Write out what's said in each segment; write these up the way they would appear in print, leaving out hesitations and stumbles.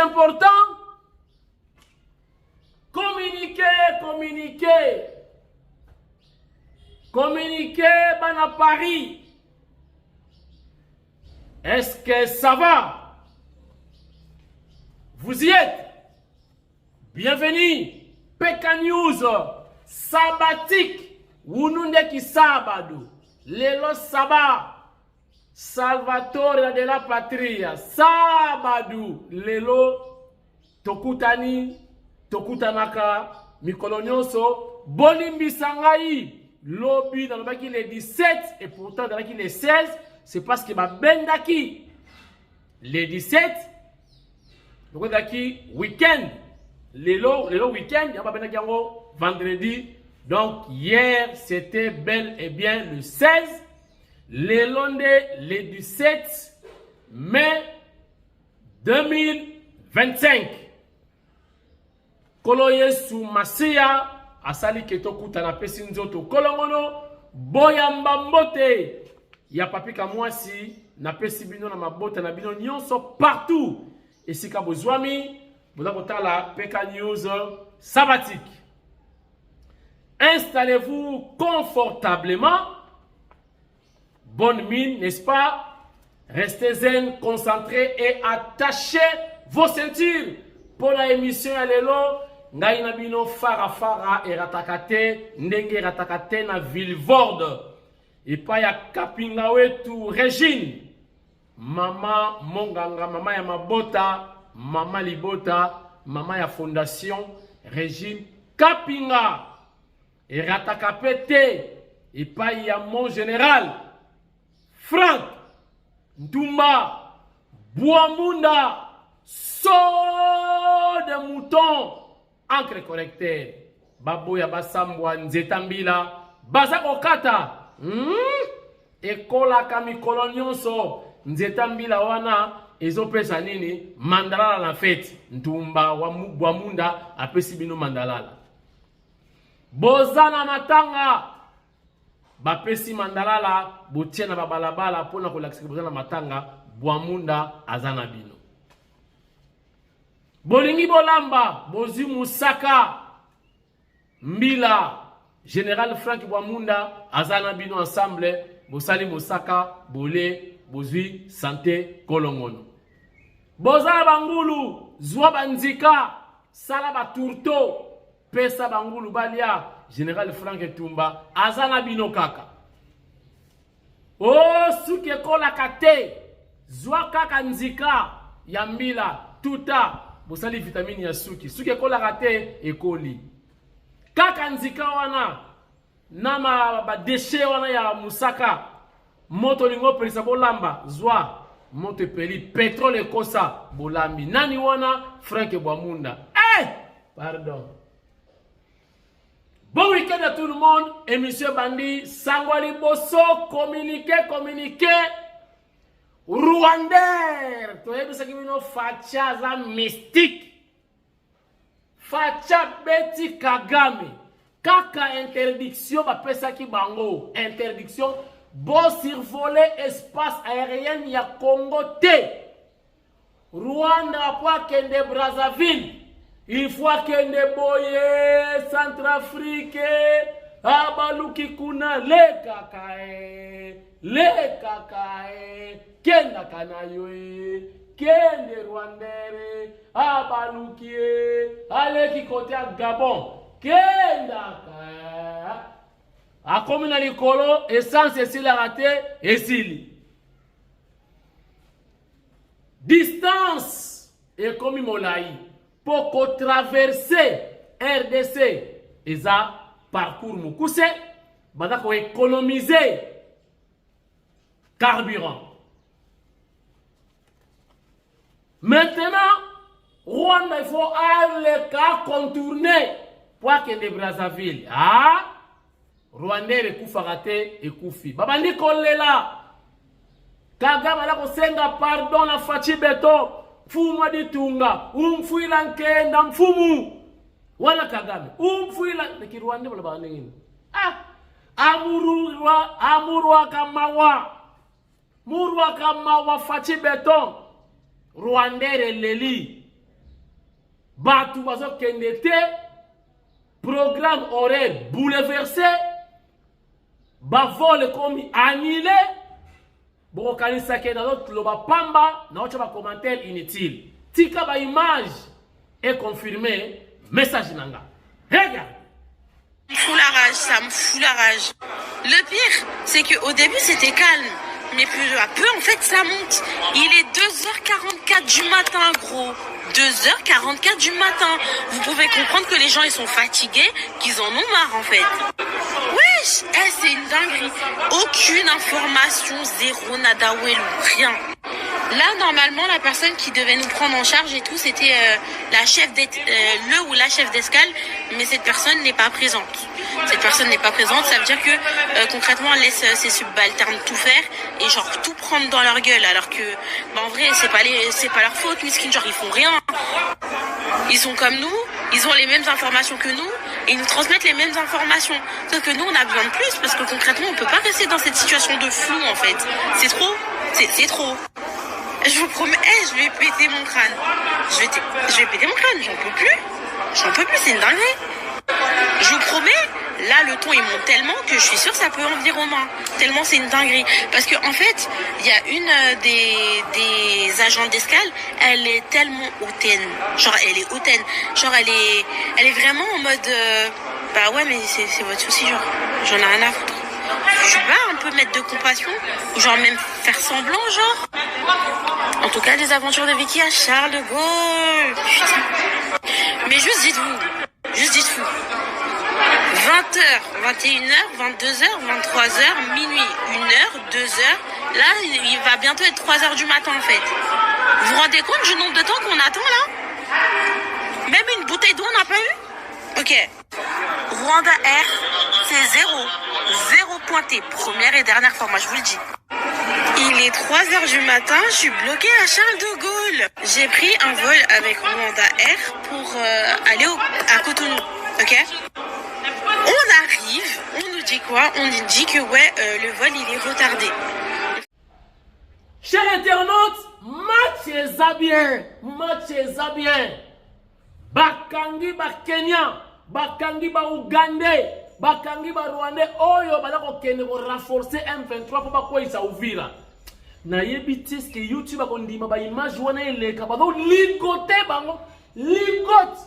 important, communiquer à Paris. Est-ce que ça va? Vous y êtes? Bienvenue. PK News sabbatique. Wununde ki sabado. Lelo saba. Salvatore de la patria. Sabado. Lelo tokutani. Tokutanaka. Mikolonyoso. Bolimbi sangai. Lobby dans le les 17 et pourtant dans les 16. C'est parce que ma bendaki. Les 17. Donc daki week-end. Les week-end. Il y a pas bendaki vendredi. Donc hier c'était bel et bien le 16. Les lundis le 17 mai 2025. Koloye sou masia. Asali keto kutana pesi nzoto kolongono boyamba mbote ya papi kamwasi na pesi bino na mabota na bino nyonso partout esika bozwami boza kotala PK News sabbatique. Installez-vous confortablement, bonne mine, n'est-ce pas? Restez zen, concentrés et attachez vos ceintures pour la émission à l'élo. Ngai na bino fara eratakate ndenge eratakate na Villevorde epa ya kapinga wetu Régine mama monganga mama ya mabota mama libota mama ya fondation Régine kapinga eratakapete epa ya mon général Frank Ntumba Boamunda saut de mouton encre correcteur baboya basambwa nzetambila baza kokata ekola kami kolonyonso nzetambila wana ezopesa nini mandalala na fete Ntumba wa Bwamunda apesi bino mandalala bozana matanga bapesi mandalala botie na babalabala pona kolakisa bozana matanga Bwamunda azana bino bolingi bolamba bozi musaka mbila Général Frank Bwamunda azana bino ensemble bosali musaka bole bozwi santé kolongono bozala bangulu zwa banzika sala baturto pesa bangulu balia Général Frank Tumba azana bino kaka suke kola kate zwa kaka nzika ya mbila tuta bosali vitamine ya suki suki kola kate ekoli kaka nzika wana nama ba déchet wana ya musaka moto lingo pelisa bolamba zwa moto peli pétrole kosa bolambi nani wana Frank Bwamunda pardon. Bon week-end à tout le monde et monsieur Bandi Sangwali Bosso communiquer Rwandais, tu es ce facha za mystique. Facha Beti Kagame. Kaka interdiction ba pesa ki bango. Interdiction bo survoler espace aérien ya Congo T. Rwanda kwa kende Brazzaville. Il faut kende boye Centrafrique. Abaluki kuna le kakae kenda kanayoe kende Rwandere abalukie aleki kote a Gabon kenda akomina likolo essence esili rate esili distance ekomi molai poko traverser RDC eza parcours mukuse banda ko économiser carburant. Maintenant, Rwanda, il faut aller contourner pour que les Brazzaville. Rwandais le koufarate et koufi. Babandi kolela. Kagame la kosenga pardon la fachi beto. Fumu ditunga. Umfuila nkenda mfumu. Wana Kagame. Umfuila neki Rwanda bala bangini. Amurwa kamawa. Murwa kamawa fachi beton. Rwandais leli. batu bazokende te, programme horaire bouleversé, bavole komi annulé, bokanisa ke na l'autre loba pamba, na ocha ba commentaire inutile. Tika ba image est confirmé, message nanga. Regarde. Ça me fout la rage, ça me fout la rage. Le pire, c'est qu'au début c'était calme, mais peu à peu en fait ça monte. Il est 2h44 du matin gros. 2h44 du matin. Vous pouvez comprendre que les gens ils sont fatigués, qu'ils en ont marre en fait. Wesh, c'est une dinguerie. Aucune information, zéro, nada, ouelou, rien. Là, normalement, la personne qui devait nous prendre en charge et tout, c'était la chef le ou la chef d'escale, mais cette personne n'est pas présente. Cette personne n'est pas présente, ça veut dire que concrètement, elle laisse ses subalternes tout faire et genre tout prendre dans leur gueule, alors que, en vrai, c'est pas leur faute, miskin, genre ils font rien. Ils sont comme nous, ils ont les mêmes informations que nous et ils nous transmettent les mêmes informations. Sauf que nous, on a besoin de plus parce que concrètement, on peut pas rester dans cette situation de flou en fait. C'est trop, c'est trop. Je vous promets, je vais péter mon crâne. Je vais péter mon crâne, j'en peux plus. J'en peux plus, c'est une dinguerie. Je vous promets, là le ton il monte tellement que je suis sûre que ça peut en venir aux mains. Tellement c'est une dinguerie. Parce qu'en fait, il y a une des agents d'escale, elle est tellement hautaine. Genre elle est hautaine. Genre elle est vraiment en mode bah ouais mais c'est votre souci, genre j'en ai rien à foutre. Je vais pas un peu mettre de compassion ou genre même faire semblant genre. En tout cas les aventures de Vicky à Charles de Gaulle. Putain. Mais juste dites-vous 20h, 21h, 22h, 23h, minuit, 1h, 2h. Là, il va bientôt être 3h du matin en fait. Vous vous rendez compte du nombre de temps qu'on attend là? Même une bouteille d'eau on n'a pas eu? Ok. Rwanda Air, c'est zéro pointé. Première et dernière fois, moi je vous le dis. Il est 3h du matin, je suis bloquée à Charles de Gaulle. J'ai pris un vol avec Rwanda Air pour aller à Cotonou, ok? On arrive, on nous dit quoi? On nous dit que ouais, le vol il est retardé. Chers internautes, match est bien. Bakangi ba Kenya, bakangi ba Ougandais, bakangi ba Rwandais, oyo balako kende ko renforcer M23 pour bakoisa Uvira. Na yebiti ce que YouTube akondima ba image wana eleka ba ligote bango, ligote.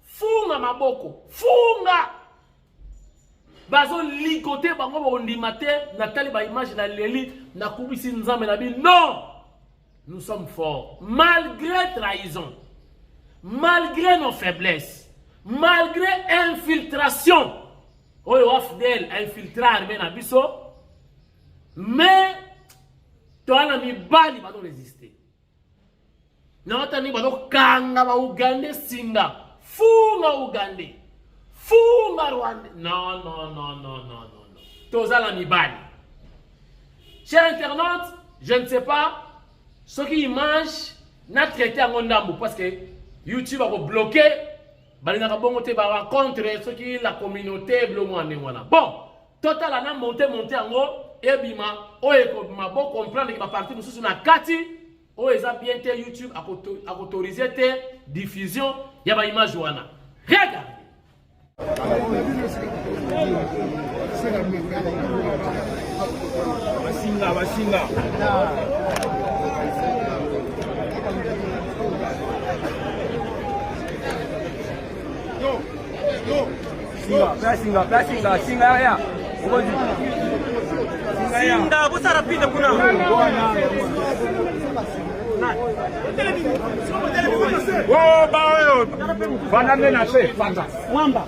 Funga maboko, funga. Bazo ligote bango ba ondima te na tali ba image na leli na kubisi nzambe na bi. Non. Nous sommes forts malgré trahison. Malgré nos faiblesses, malgré infiltration, oyo wafdel infiltrar ben abiso, mais toana mibali ba do résister. Na tani ba do kanga ba Uganda singa, funga Uganda, funga Rwanda. Non. Tozala mibali. Chers internautes, je ne sais pas ce qui mange n'a traité en ondambo parce que YouTube a bloqué, balina bongo te ba rencontre ce qui la communauté blomwane wana. Bon, total ana monter ango ebima oyeko bima bon comprendre que ba partie mususu na kati o eza bien te YouTube a autoriser te diffusion ya ba image wana. Regarde. Basinga. Singa ya. Singa busara pita kuna. Wo bayo. Bana nena se fanda. Mwamba.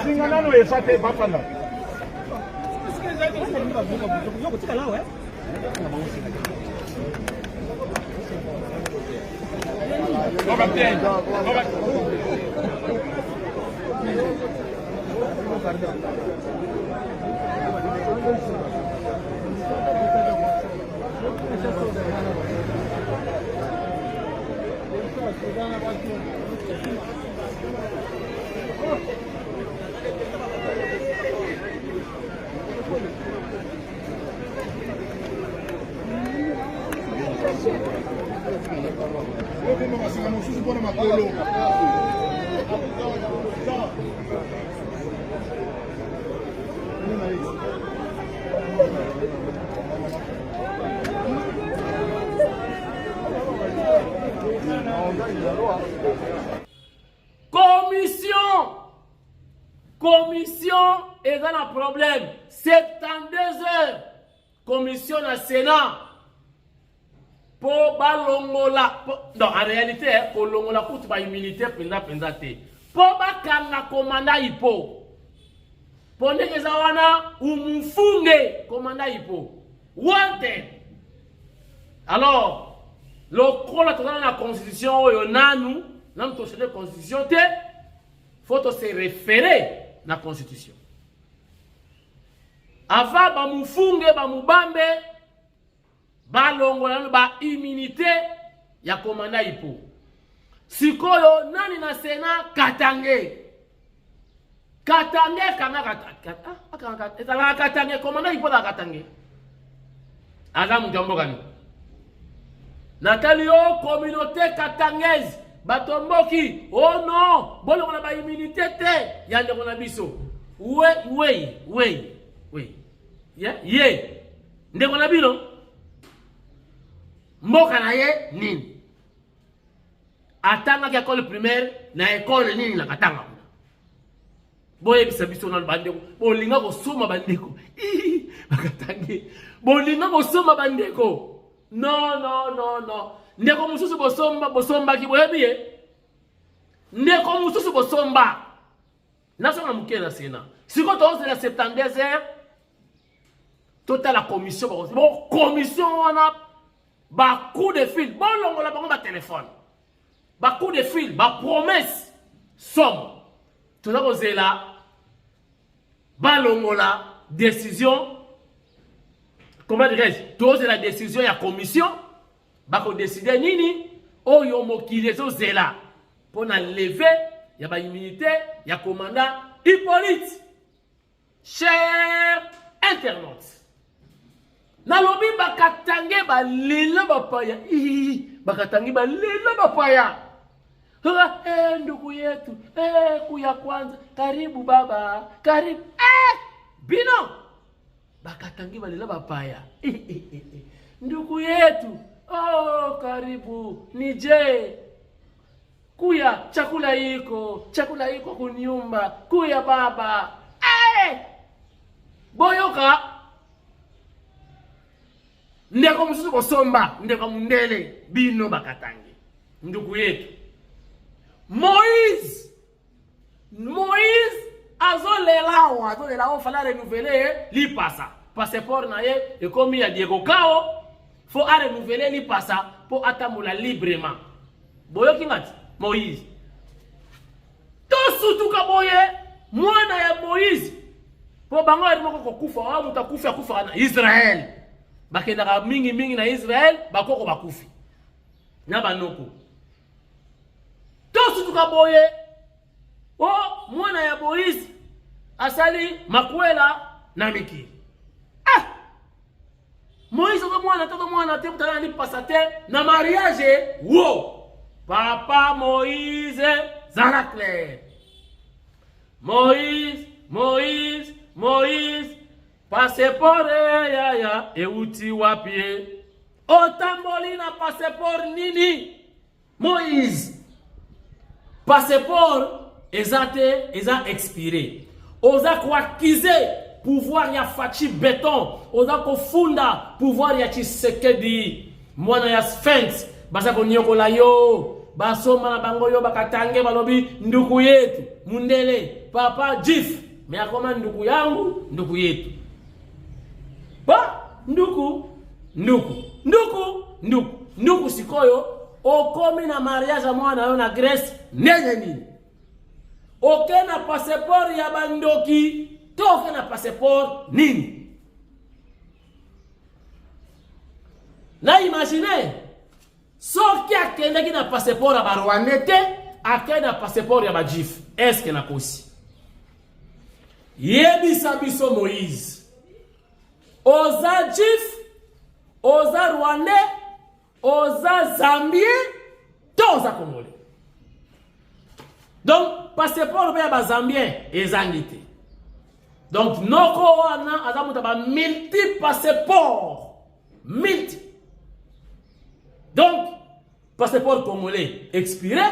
Singa nano efate bafanda. Commission est dans un problème. 72 heures. Commission na Sénat. Pour balongola. Non, en réalité, pour longola pour ba immunité penza te. Pour ba kanga commandant ipo. Pour ndenge zawana umufunge commandant ipo. Wanted. Alors, le rôle de la constitution yo nanu, nan to la constitution te, faut se référer à la constitution. Avant ba mufunge ba mubambe ba longola ba immunité ya commandant ipo. Sikoyo nani na Sénat Katange. Katange Katange commandant ipo da Katange. Adam Jambo gani. Natali o communauté katangaise batomboki oh non bolo na ba immunité te ya ndeko na biso oui ye ndeko na bino mboka na ye nini atanga ki école primaire na école nini na katanga boye bisa biso na bandeko bolinga ko soma bandeko bakatange bolinga ko soma bandeko. Non. Ndeko mususu bosomba ki boyebiye. Ndeko mususu bosomba. Naso na mukela Sénat. Siko to la 72 heures. Tota la commission bon commission wana ba coup de fil. Bon longola bango ba téléphone. Ba coup de fil, ba promesse. Somme. Tota kozela ba longola décision. Comment dirais-je? Tous la décision de la commission. Bako décider nini? Oyo mokile zo zela. Pour lever, il y a immunité, il y a commandant Hippolyte. Cher internaute. Nalobi bakatange ba lela bapaya. Bakatange ba lela bapaya. Ndugu yetu. Kuya kwanza. Karibu baba. Karibu. Bino. Bakatangi balela bapaya. Ndugu yetu. Oh, karibu. Nije. Kuya, chakula iko kunyumba. Kuya baba. Boyoka. Ndeko mususu bosomba. Ndeko mundele. Bino bakatangi. Ndugu yetu. Moïse. Azolela fala renouveler li passa. Passeport na ye et comme il y a Diego Kao, faut renouveler li passa pour atamula librement. Boyo kingati Moïse. To surtout ka boye mwana ya Moïse. Po bango erimo ko kufa wa mutakufa kufa na Israël. Bakenda mingi na Israël bakoko bakufi. Na banoko. To surtout ka boye oh, mwana ya Moïse asali makwela na miki. Moïse toto mwana te mutana ni pasate na mariage wo. Papa Moïse Zanacler. Moïse passeport ya euti wapi. Otamboli na passeport nini? Moïse. Passeport eza expiré. Oza kwakize pouvoir ya Fachi Béton. Oza kofunda pouvoir ya Tshisekedi. Mwana ya Sphinx. Basa konyokola yo. Basoma na bango yo bakatange balobi nduku yetu. Mundele. Papa Jif. Me akoma nduku yangu. Nduku yetu. Ba nduku sikoyo. Okomi na mariage mwana yo na Grèce. Nene nini. Aucun passeport ya bandoki, aucun passeport nini. Na imaginez, sauf qui a quelqu'un qui a passeport à Barwanete, a quelqu'un a passeport ya Bajif. Est-ce qu'il y a kosi? Yebisa biso Moïse. Oza Jif, oza Rwandais, oza Zambien, toza Congolais. Donc, passeport pe ya Zambien ezangite. Donc, noko wana azamuta ba multi passeport. Multi. Donc, passeport congolais expiré,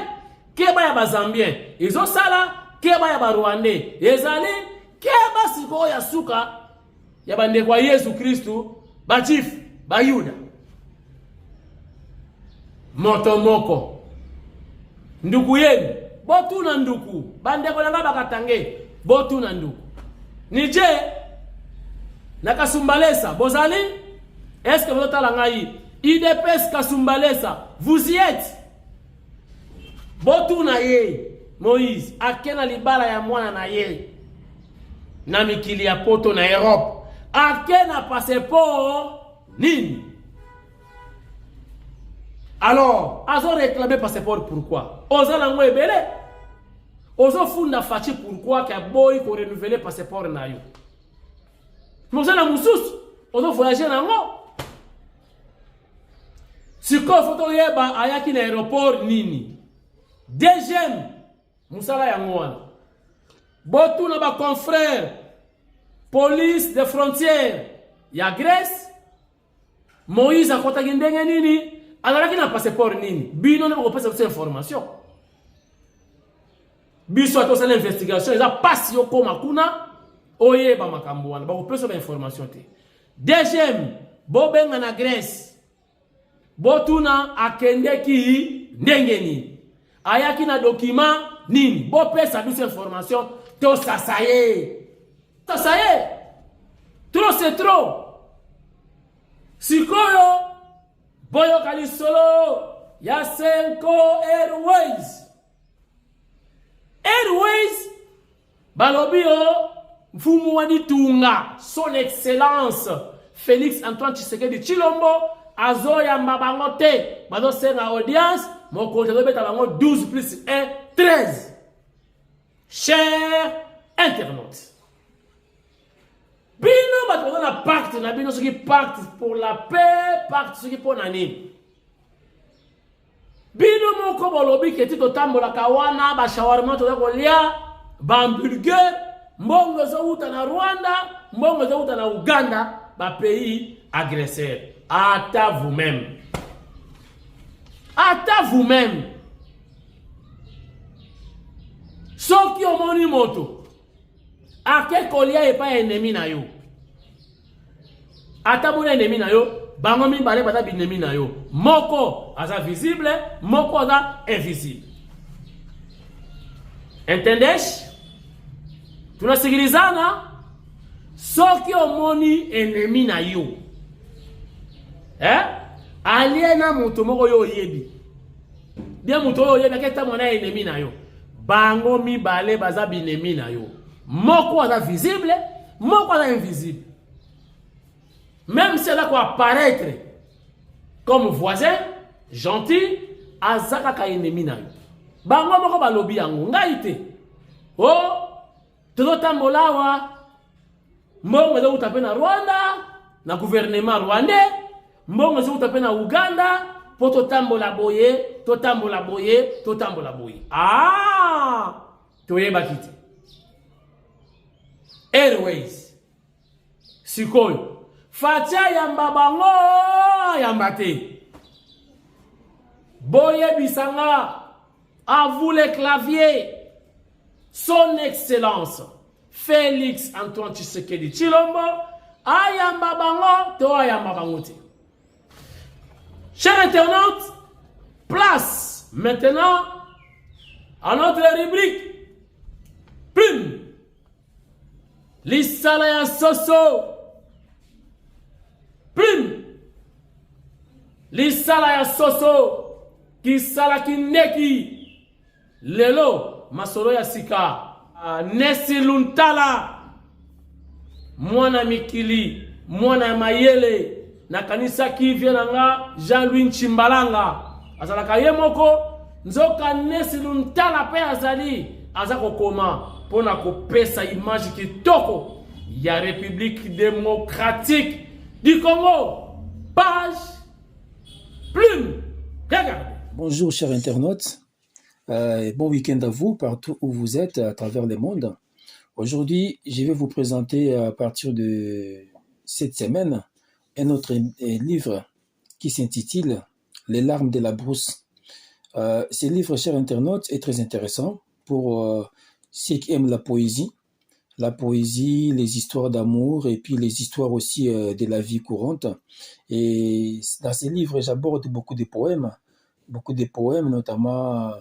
keba ya ba Zambien, ezo sala, keba ya ba Rwandais, ezali, keba siko ya suka, ya ba ndekwa Yesu Kristu, ba chief, ba Yuda. Moto moko. Nduku yenu, botu na nduku, bandeko nanga bakatange, botu na nduku. Nije, nakasumbalesa, bozali, est-ce que vous êtes à l'angaï? IDPS Kasumbalesa, vous y êtes. Botu na ye, Moïse, akena libala ya mwana na ye. Na mikili ya poto na Europe. Akena passeport nini? Alors, azo réclamé passeport pourquoi? Oza lango ebele. Ozo funda fachi pourquoi que boy ko renouveler passeport na yo. Moza na mususu, ozo voyager nango. Siko photo yeba ayaki na aéroport nini. Deuxième, musala ya ngwana. Botu na ba confrère police de frontières ya Grèce. Moïse akota ndenge nini? Alaki na passeport nini? Bino ne ko pesa cette information. Biso atosa l'investigation, eza pasi yo koma kuna oyeba makambo wana ba ko pesa ba information te. Deuxième, bobenga na Grèce. Botuna akendeki ndenge nini? Ayaki na document nini? Bo pesa biso information to sasaye. Sasaye. Trop c'est trop. Sikoyo boyo kalisolo ya Senko Airways. Airways balobio mfumu wadi tunga son excellence Félix Antoine Tshisekedi Tshilombo azoya mbabangote bazo senga audience moko beta bango 12 plus 1 13. Cher internautes, bino bato na pacte na bino soki pacte pour la paix, pacte soki pour nani. Bino moko bolobi keti to tambola kawana ba shawarma to kolia ba hamburger mbongo zo uta na Rwanda, mbongo zo uta na Uganda, ba pays agresseur. À vous-même. À vous-même. Ceux qui ont moni moto. À quel colia est pas ennemi na yo. Ata mon ennemi na yo. Bango mi bale bata binemi na yo. Moko aza visible, moko aza invisible. Entendez? Tunasikilizana? Ceux qui ont moni ennemi na yo. Aliena mutu moko yo yebi. Dia mutu yo yebi aketa mona ennemi na yo. Bango mi bale baza binemi na yo. Moko aza visible, moko aza invisible. Même si elle a quoi apparaître comme voisin, gentil, azaka ka ennemi na yo. Bango moko balobi yango ngaite. Oh, todo tambolawa. Mbongo za utape na Rwanda, na gouvernement rwandais. Mbongo zi utape na Uganda, po totambola boye, totambola boye, totambola boye. Ah! Toyeba kiti. Airways. Sikoyo. Fatia yamba bango yambate. Boye bisanga. À vous les claviers. Son Excellence Félix Antoine Tshisekedi Tshilombo. Ayamba bango, to ayamba bango te. Chers internautes, place maintenant à notre rubrique. Plume. L'Issala ya Soso. Plume. L'Issala ya Soso. Kisala kineki. Lelo. Masolo ya Sika. Nesi Luntala. Mwana Mikili. Mwana Mayele. Na kanisa kivye nanga Jean-Louis Nchimbalanga. Azalaka ye moko. Nzoka Nesi Luntala pe azali. Azako koma. Pona kopesa image kitoko ya République démocratique du Congo. Page Plume. Regardez. Bonjour chers internautes, bon week-end à vous partout où vous êtes à travers le monde. Aujourd'hui, je vais vous présenter à partir de cette semaine un autre livre qui s'intitule Les larmes de la brousse. Ce livre, chers internautes, est très intéressant pour ceux qui aiment la poésie, les histoires d'amour et puis les histoires aussi de la vie courante. Et dans ce livre, j'aborde beaucoup de poèmes, notamment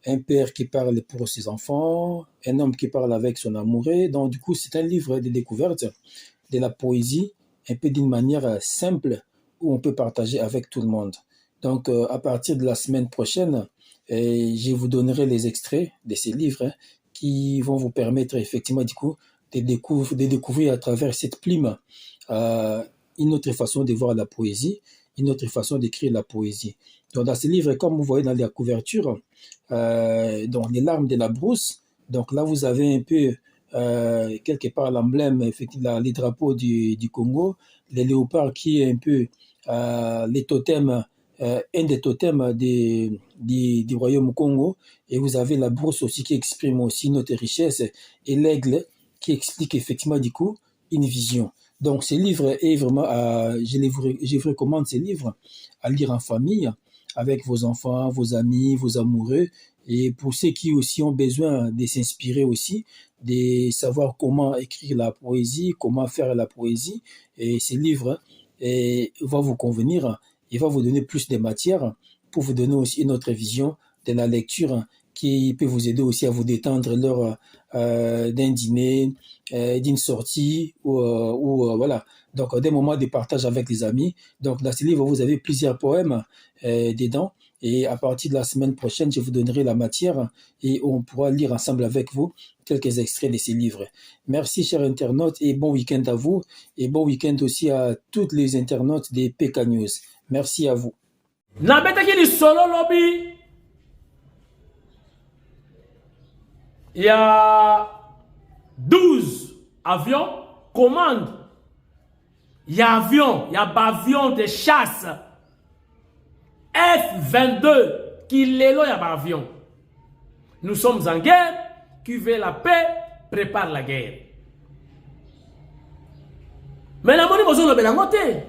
un père qui parle pour ses enfants, un homme qui parle avec son amoureux. Donc du coup, c'est un livre de découverte de la poésie, un peu d'une manière simple où on peut partager avec tout le monde. Donc à partir de la semaine prochaine, je vous donnerai les extraits de ces livres qui vont vous permettre effectivement du coup de découvrir à travers cette plume une autre façon de voir la poésie, une autre façon d'écrire la poésie. Donc dans ce livre, comme vous voyez dans la couverture, donc les larmes de la brousse, donc là vous avez un peu quelque part l'emblème, effectivement les drapeaux du Congo, les léopards qui est un peu les totems, un des totems du royaume Congo, et vous avez la brousse aussi qui exprime aussi notre richesse, et l'aigle qui explique effectivement du coup une vision. Donc ce livre est vraiment, je vous recommande ce livre à lire en famille, avec vos enfants, vos amis, vos amoureux, et pour ceux qui aussi ont besoin de s'inspirer aussi, de savoir comment écrire la poésie, comment faire la poésie, et ce livre va vous convenir, il va vous donner plus de matière pour vous donner aussi une autre vision de la lecture qui peut vous aider aussi à vous détendre lors d'un dîner, d'une sortie ou voilà. Donc des moments de partage avec les amis. Donc dans ce livre, vous avez plusieurs poèmes dedans, et à partir de la semaine prochaine, je vous donnerai la matière et on pourra lire ensemble avec vous quelques extraits de ces livres. Merci chers internautes et bon week-end à vous, et bon week-end aussi à toutes les internautes des PK News. Merci à vous. Il y a 12 avions, commandes. Il y a avion de chasse. F-22, qui est là, il y a avion. Nous sommes en guerre, qui veut la paix, prépare la guerre. Mais la monnaie, vous avez la montée.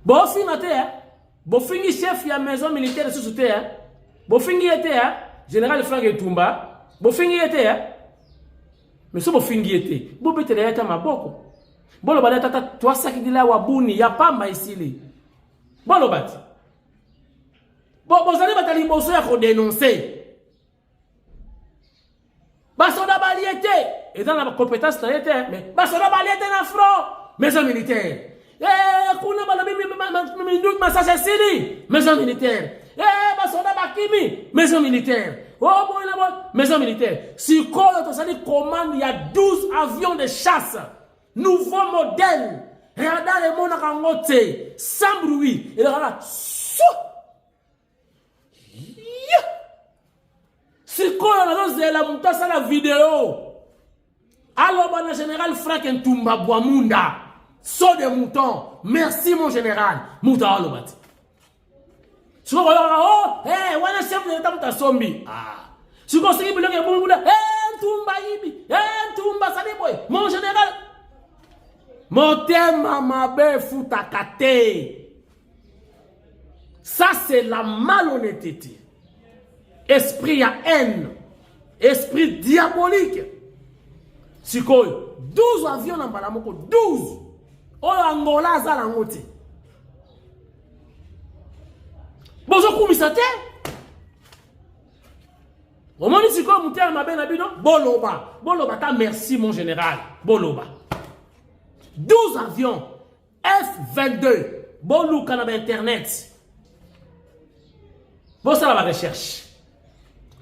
Bon, fin chef, il y a maison militaire de société. Bon, fin était, général Frank Etumba. Bon, fin était, mais si vous finissez, vous pouvez être à ma boko. Bon, le balata, toi, ça qui dit là, wabouni, il n'y a pas ma ici. Bon, le bat. Bon, vous allez battre les bossons à dénoncer. Basoda baliété. Et dans la compétence, mais Basoda baliété dans le front. Maison militaire. Kuna bala minute massage sili. Maison militaire. Basoda bakimi. Maison militaire. Oh, bon, maison militaire. Si commande, il y a 12 avions de chasse. Nouveau modèle. Regardez les monacangote. Sans bruit. Et là, si quoi on a la montagne à la vidéo. Alors, le général Frank Ntumba Boamunda. Saut de mouton. Merci mon général. Mouton Alobat. Si vous voyez, oh, hey, on a chef de l'État Sombi. Ah. Si vous voyez, Ntumba Ibi. Ntumba Saliboy. Mon général. Motema mabe futakate. Ça, c'est la malhonnêteté. Esprit à haine. Esprit diabolique. Si quoi, 12 avions dans Balamoko. 12. Oh, Angola, Zalangote. Bonjour, Koumisate. Au moment où si quoi, Moutia Mabe Nabino. Boloba. Boloba, merci, mon général. Boloba. 12 avions F-22. Bon look à Internet. Bon, ça va la recherche.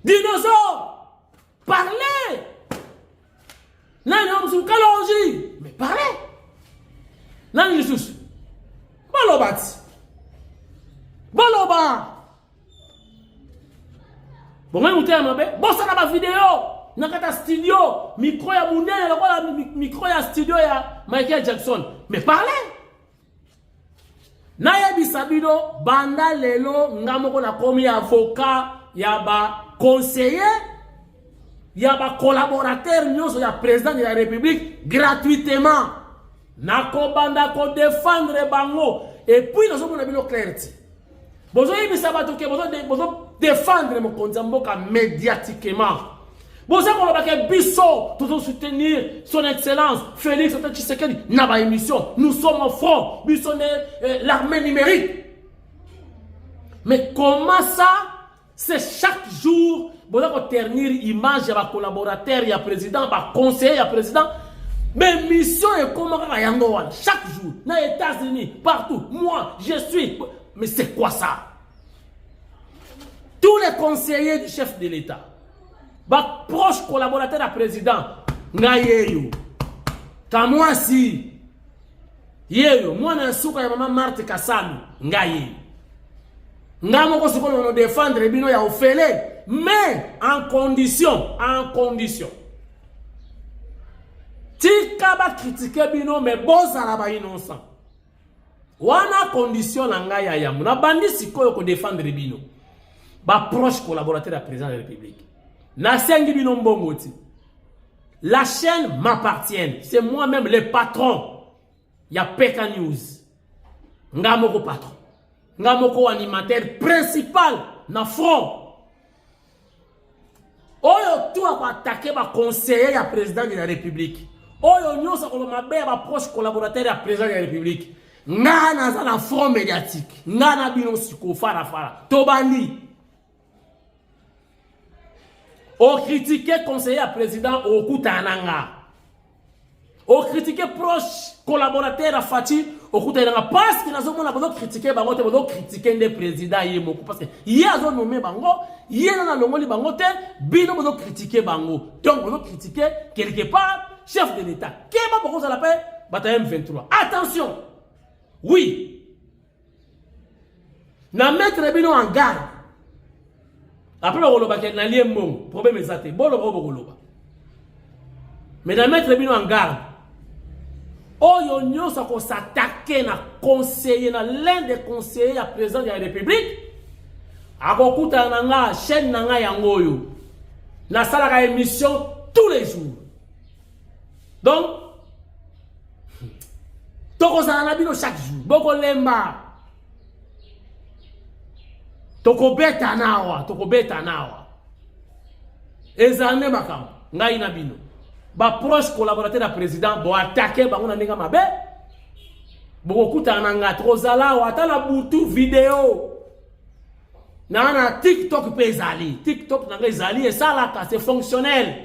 Dinosaures. Parlez. Là, nous sommes calongi. Mais parlez. Là, nous sommes. Boloba. Boloba. Bon, moi, bon, ça va la vidéo. Nakata studio, micro ya Mounel, micro ya studio ya Michael Jackson. Mais parlez! nayebisa bino banda lelo nga moko nakomi avocat ya ba conseiller ya ba collaborateur nyonso ya président de la République gratuitement nakobanda ko défendre bango et puis nazomona bino clarté bozo yebisa bato ke bozo défendre mokonzi ya mboka médiatiquement bozo koloba ke biso tozo soutenir son excellence Félix Antoine Tshisekedi na ba émission nous sommes au front biso l'armée numérique. Mais comment ça c'est chaque jour bozo ko ternir image ya ba collaborateur ya président ba conseiller ya président. Mais mission est comme chaque jour, dans les États-Unis, partout. Moi, je suis. Mais c'est quoi ça? Tous les conseillers du chef de l'État, bah, proches collaborateurs du président, ngayeyo. Kamwa si. Yeyo, moi, na souka ya maman Marthe Kassami, ngayeyo. Ngamo ko sikono no défendre bino ya ofele, mais en condition. Tika ba critiquer bino mais bozala ba innocent. Wana condition na nga ya yamu na bandi sikoyo ko défendre bino. Ba proche collaborateur du président de la République. Na sengi bino mbongoti. La chaîne m'appartient. C'est moi-même le patron. Ya Peka News. Nga moko patron. Nga moko animateur principal na front. Oyo tout a attaqué ba conseiller ya président de la République. Oyo nyonso ko mabe ba proche collaborateur ya président de la République. Nga na za na front médiatique. Nga na bino siko fara. Tobandi. O critiquer conseiller à président au kutananga. O critiquer proche collaborateur à Fati au kutananga parce que nazo mona bodo critiquer bango te bodo critiquer des présidents yemo parce que hier zo nommé bango, hier na longoli bango te bino bodo critiquer bango. Donc bodo critiquer quelque part chef de l'État. Keba boko za la paix bataille M23. Attention. Oui. Na mettre bino en garde. Après le roloba qui est dans l'IMO, problème est zate. Bon le roloba. Mais na mettre bino en garde. Oyo nyonso ko s'attaquer na conseiller na l'un des conseillers à président de la République. Akokuta na nga chaîne na nga yango yo. Na sala ka émission tous les jours. Donc toko za bino chaque jour. Boko lemba. Toko beta nawa. Ezane bakam. Ngai na bino. Ba proche collaborateur du président bo attaquer bango na ndenge mabe. Boko kuta na nga trozala wa ata na butu vidéo. Na TikTok pezali. TikTok na ezali et ça là c'est fonctionnel.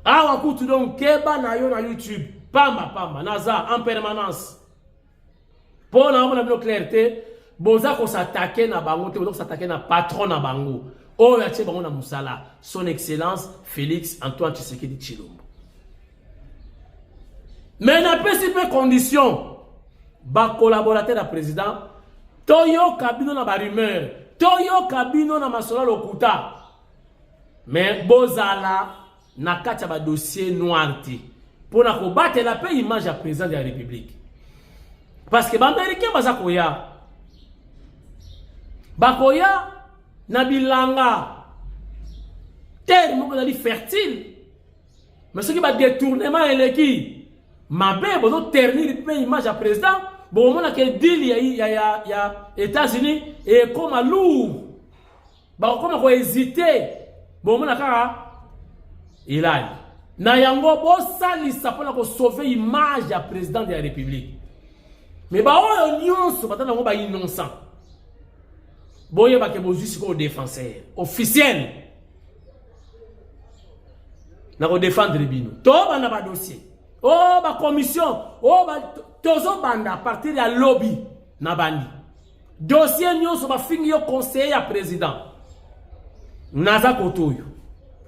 Awa kutu donc keba na yo na YouTube. Pamba naza en permanence. Pour na mona bino clarté. Boza ko s'attaquer na bango te boza ko s'attaquer na patron na bango o ya tche bango na musala son excellence Félix Antoine Tshisekedi Tshilombo. Mais na principe condition ba collaborateur du président toyo kabino na ba rumeur toyo kabino na masola lokuta mais bozala na kati ba dossier noir ti pour na ko battre la paix image à président de la République parce que ba américain baza koya Bakoya Nabilanga terre moko na li fertile mais ce qui va détournement eleki mabe bozo ternir pe image à président bon mona ke deal ya États-Unis et comme à lourd ba comme ko hésiter bon mona kaka ilali na yango bo sali sapona ko sauver image à président de la République mais ba oyo nyonso batana ngo ba innocent. Boye ba ke bozusi ko défenseur officiel na ko défendre bino to ba na ba dossier oh ba commission oh ba tozo banda à partir ya lobby na bandi dossier nyonso ba fingi yo conseiller ya président naza kotoyo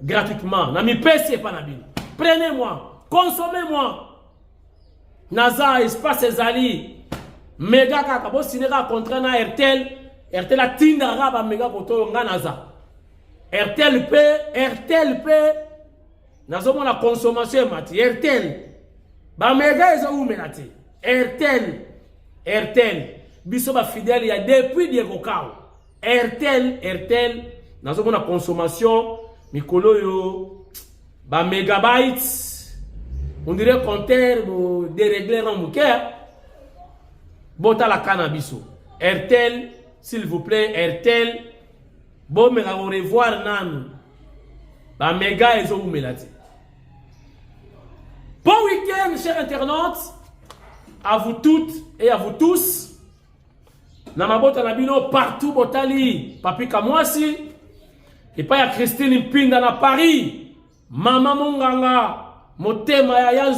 gratuitement na mi pese pa na bino prenez-moi consommez-moi naza espace ezali mega kaka bo sineka contrat na RTL a tinda raba mega koto nganaza RTL P nazo mona consommation mati RTL ba mega ezo umelati RTL RTL biso ba fidèle ya depuis Diego Kao RTL nazo mona consommation mikolo yo ba megabytes on dirait compteur déréglé ramouké bota la cannabis RTL s'il vous plaît RTL bon me au revoir nan ba méga ezo umelati. Bon week-end chers internautes, à vous toutes et à vous tous. Namabota Nabino partout botali papi kamwasi et pas ya Christine Mpinda na Paris, Mama Monganga, motema ya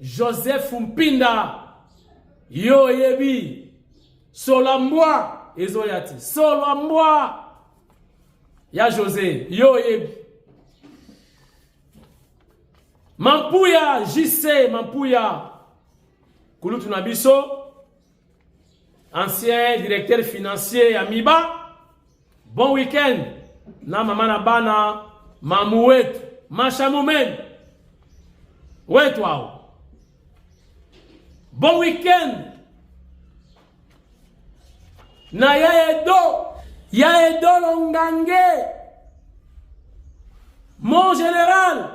Joseph Mpinda, yo yebi, Solambwa, ezoyati, Solambwa, ya José, yo yebi. Mampuya, JC, Mampuya, Kulutu Nabiso, ancien directeur financier à Miba. Bon week-end. Na mamana bana, mamouet, machamoumen. Ouais, toi. Bon week-end. Na yaedo longange. Mon général.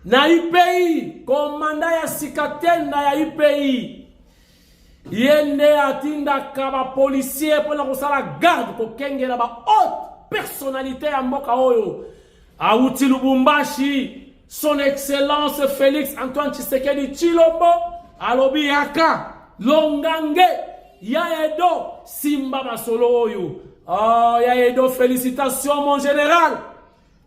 Na IPI, commandant ya sikatenda ya IPI. Yende atinda kaba policier pour la kosala garde ko kengela ba haute personnalité ya mboka oyo. Auti Lubumbashi, son excellence Félix Antoine Tshisekedi Tshilombo, alobi yaka, longange, yaedo, simba masolo oyo. Oh, yaedo, félicitations mon général.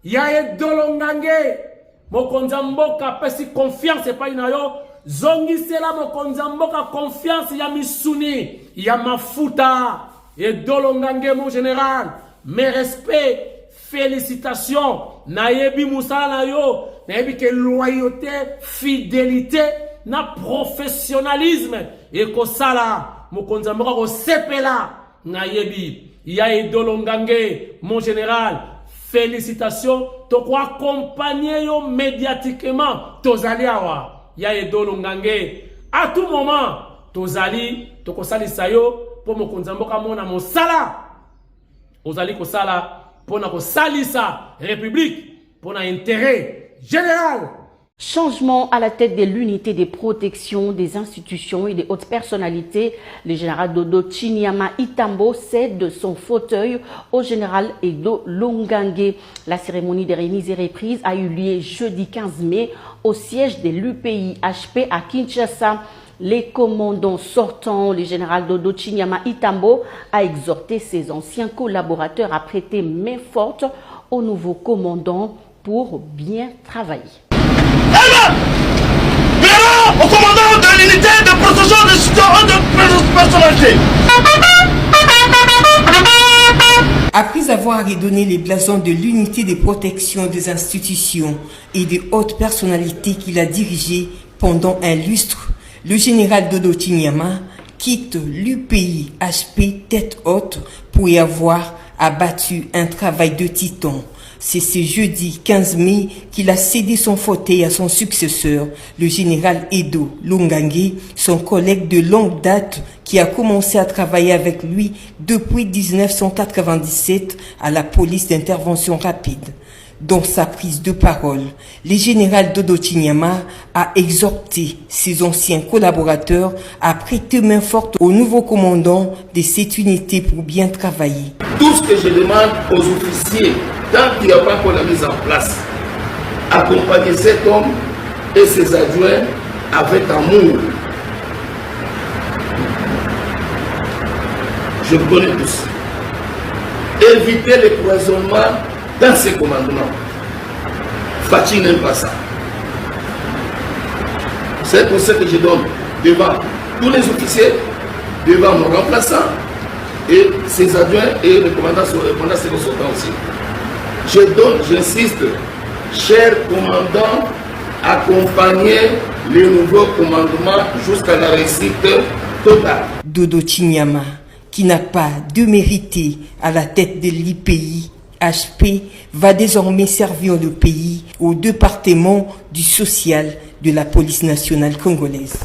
Yaedo longange. Mokonza mboka pesi confiance pa inayo zongi sela mokonza mboka confiance ya misuni ya mafuta et dolongange mon général mes respects félicitations nayebi musala na yo nayebi ke loyauté fidélité na professionnalisme et ko sala mokonza mboka ko sepela nayebi ya dolongange mon général. Félicitations, to ko accompagner yo médiatiquement tozali awa ya edolo ngange à tout moment tozali to ko salisa yo po mokonza mboka mona mosala ozali ko sala pona ko salisa république pona intérêt général. Changement à la tête de l'unité de protection des institutions et des hautes personnalités. Le général Dodo Chinyama Itambo cède son fauteuil au général Edo Longange. La cérémonie de remise et reprise a eu lieu jeudi 15 mai au siège de l'UPI-HP à Kinshasa. Les commandants sortants, le général Dodo Chinyama Itambo a exhorté ses anciens collaborateurs à prêter main forte aux nouveaux commandants pour bien travailler. Au commandant de l'unité de protection des citoyens de personnalité. Après avoir redonné les blasons de l'unité de protection des institutions et des hautes personnalités qu'il a dirigées pendant un lustre, le général Dodo Chinyama quitte l'UPI-HP tête haute pour y avoir abattu un travail de titan. C'est ce jeudi 15 mai qu'il a cédé son fauteuil à son successeur, le général Edo Longange, son collègue de longue date qui a commencé à travailler avec lui depuis 1997 à la police d'intervention rapide. Dans sa prise de parole, le général Dodo Chinyama a exhorté ses anciens collaborateurs à prêter main forte au nouveau commandant de cette unité pour bien travailler. Tout ce que je demande aux officiers, tant qu'il n'y a pas encore la mise en place, accompagner cet homme et ses adjoints avec amour. Je vous connais tous. Éviter les poisonnements dans ces commandements. Fatih n'aime pas ça. C'est pour ça que je donne devant tous les officiers, devant mon remplaçant et ses adjoints et le commandant sortant aussi. J'insiste, chers commandants, accompagnez le nouveau commandement jusqu'à la réussite totale. Dodo Chinyama, qui n'a pas de mérité à la tête de l'IPI, HP va désormais servir le pays au département du social de la police nationale congolaise.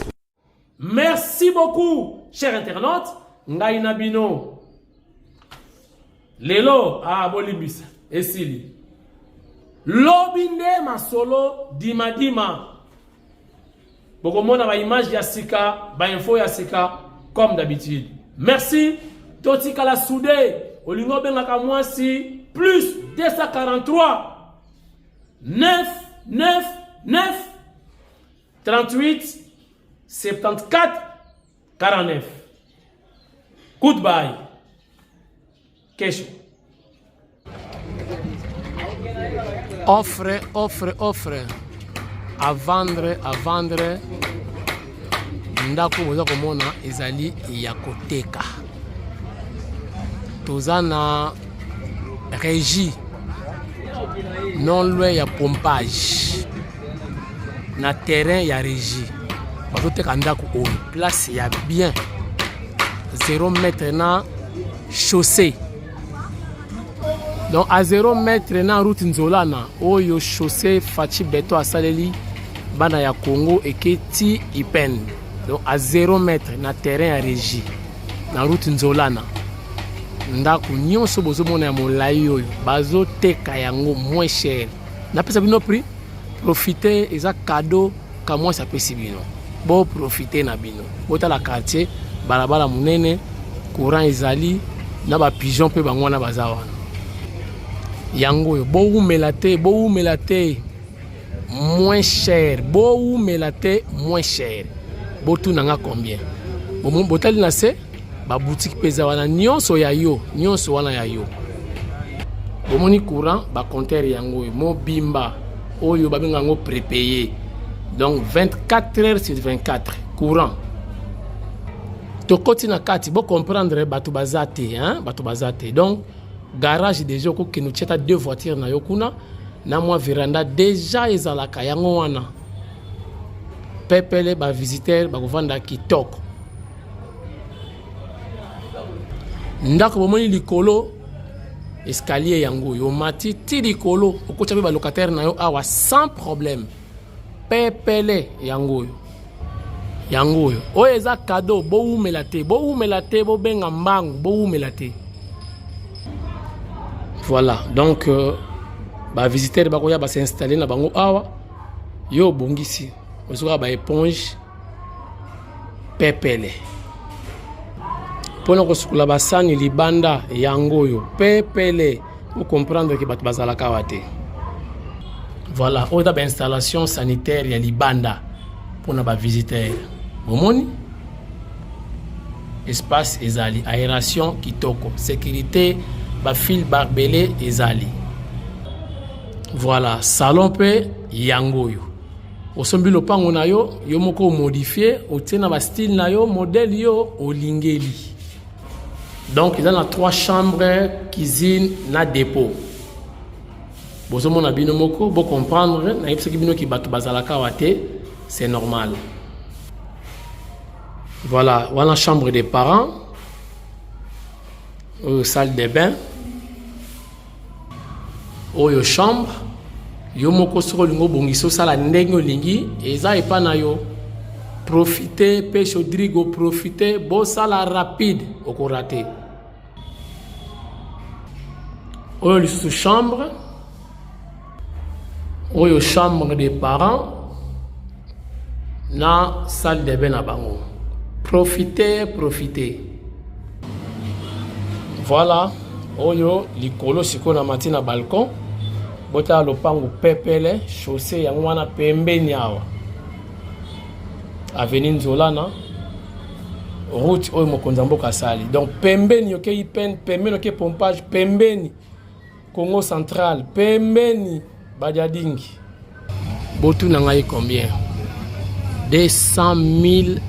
Merci beaucoup, chers internautes. Ngai Nabino. Lelo, Bolibis. Esili. Lobinde masolo dima dima. Bokomona ba image ya sika, ba info ya sika, comme d'habitude. Merci. Toti kala soudé. Olingo bengaka mwasi plus 243 9 9 9 38 74 49. Goodbye. Kesho. Offre. À vendre. Ndako moza komona ezali ya koteka. Tozana régie non loin ya pompage na terrain ya régie bazoteka ndako oyo place ya bien 0 mètre na chaussée donc à 0 mètre na route nzolana oyo chaussée fachi beto asaleli bana ya Congo eketi ipen donc à 0 mètre na terrain ya régie na route nzolana ndako nyonso bozomona ya molai oyo bazoteka yango moins cher napesa bino prix profiter eza cadeau ka moi ça pesi bino bo profiter na bino botala quartier balabala munene courant ezali na ba pigeon pe bangwana baza wana yango oyo bo umela te moins cher bo umela te moins cher botunanga combien bon botali na se ba boutique peza wana nyonso wana ya yo bomoni courant ba compteur yango mo bimba oyo babenga ngo prépayé donc 24 heures sur 24 courant to koti na kati bo comprendre bato bazate donc garage déjà ko kenu cheta 2 voitures na yo kuna na moi veranda déjà ezalaka yango wana pepele ba visiteur ba kovanda kitoko ndako bomoni likolo escalier yango yo mati ti likolo okocha pe ba locataire na yo awa sans problème pepele yango yo oyo eza cadeau bo umela te bo benga mbangu bo umela te voilà donc ba visiteur ba koya ba s'installer na bango awa yo bongisi ozoka ba éponge pepele pona kosukula basani libanda yango yo pepele pour comprendre que bato bazalaka wate voilà oda ba installation sanitaire ya libanda pona ba visiteur bomoni espace ezali aération kitoko sécurité ba fil barbelé ezali voilà salon pe yango yo osombi lopango na yo moko modifier otiena ba style na yo modèle yo olingeli. Donc, il y a 3 chambres, cuisine, na dépôt. Bozo mona bino moko, bo comprendre, na yepse ki bino ki batu bazalaka wate, c'est normal. Voilà, voilà chambre des parents, salle de bain, oyo chambre, yo moko soko lingo bongiso sala ndenge lingi, eza epa na yo. Profitez, pêche au drigo, profitez, bo sala rapide, oko raté. Oyo sous chambre, oyo chambre des parents, na salle de bain na bango. Profitez. Voilà, oyo likolo siko na mati na balcon, bota lopango pepele, chaussée yango wana pembeni awa. Avenue Nzolana, route oyo mokonza mboka sali. Donc pembeni yoke ipen, pembeni yoke pompage, pembeni Congo central, pembeni Badiadingi. Botu nangaye combien? 200 000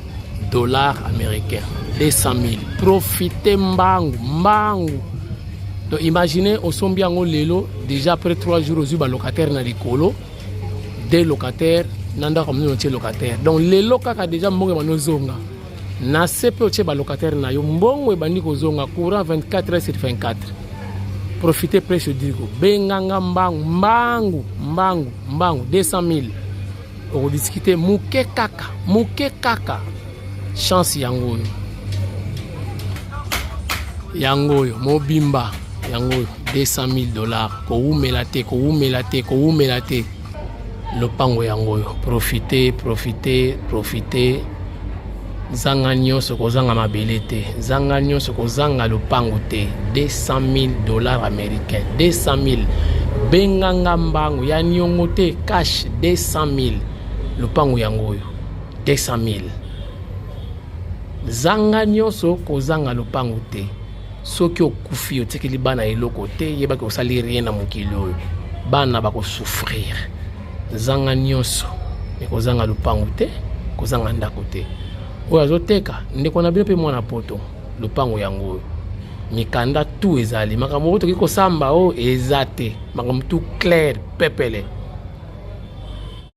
dollars américains. 200 000. Profitez mbangu. Donc imaginez au sombiango lelo, déjà après 3 jours aux yeux locataires na likolo, 2 locataires nanda comme nous locataire. Donc les locataires déjà mbongo manozonga. Na sepe oche ba locataire na yo mbongo ebandi kozonga courant 24 heures sur 24. Profitez presque digo. Benganga mbangu 200 000. On discuter muke kaka. chance yango oyo mobimba yango oyo $200,000 koumela te lopango yango oyo profite zanga nyonso kozanga mabele te zanga nyonso kozanga lopango te $200,000 américains 200,000 benganga mbango ya niongo te cash 200,000 lopango yango oyo 200,000 zanga nyonso kozanga lopango te soki okufi otikeli bana eloko te yebaki osali rien na mokili oyo bana bakosouffrir zanga nyonso ekozanga lopango te kozanga ndako te oyo azoteka ndeko na bino mpe mwana poto lopango yango oyo mikanda tu ezali makambo oyo toki kosamba o eza te makambo tu clair pepele